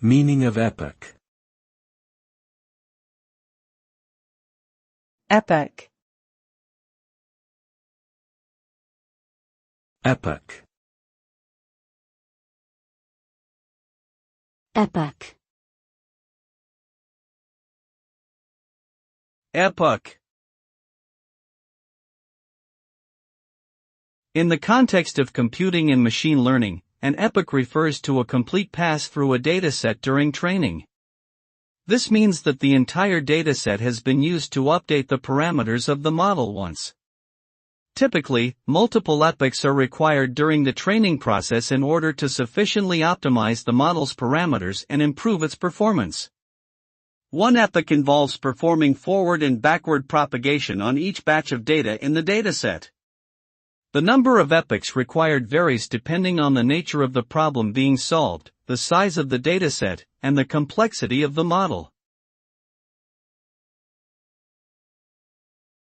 Meaning of epoch. Epoch. Epoch. Epoch. Epoch. In the context of computing and machine learning, an epoch refers to a complete pass through a dataset during training. This means that the entire dataset has been used to update the parameters of the model once. Typically, multiple epochs are required during the training process in order to sufficiently optimize the model's parameters and improve its performance. One epoch involves performing forward and backward propagation on each batch of data in the dataset. The number of epochs required varies depending on the nature of the problem being solved, the size of the dataset, and the complexity of the model.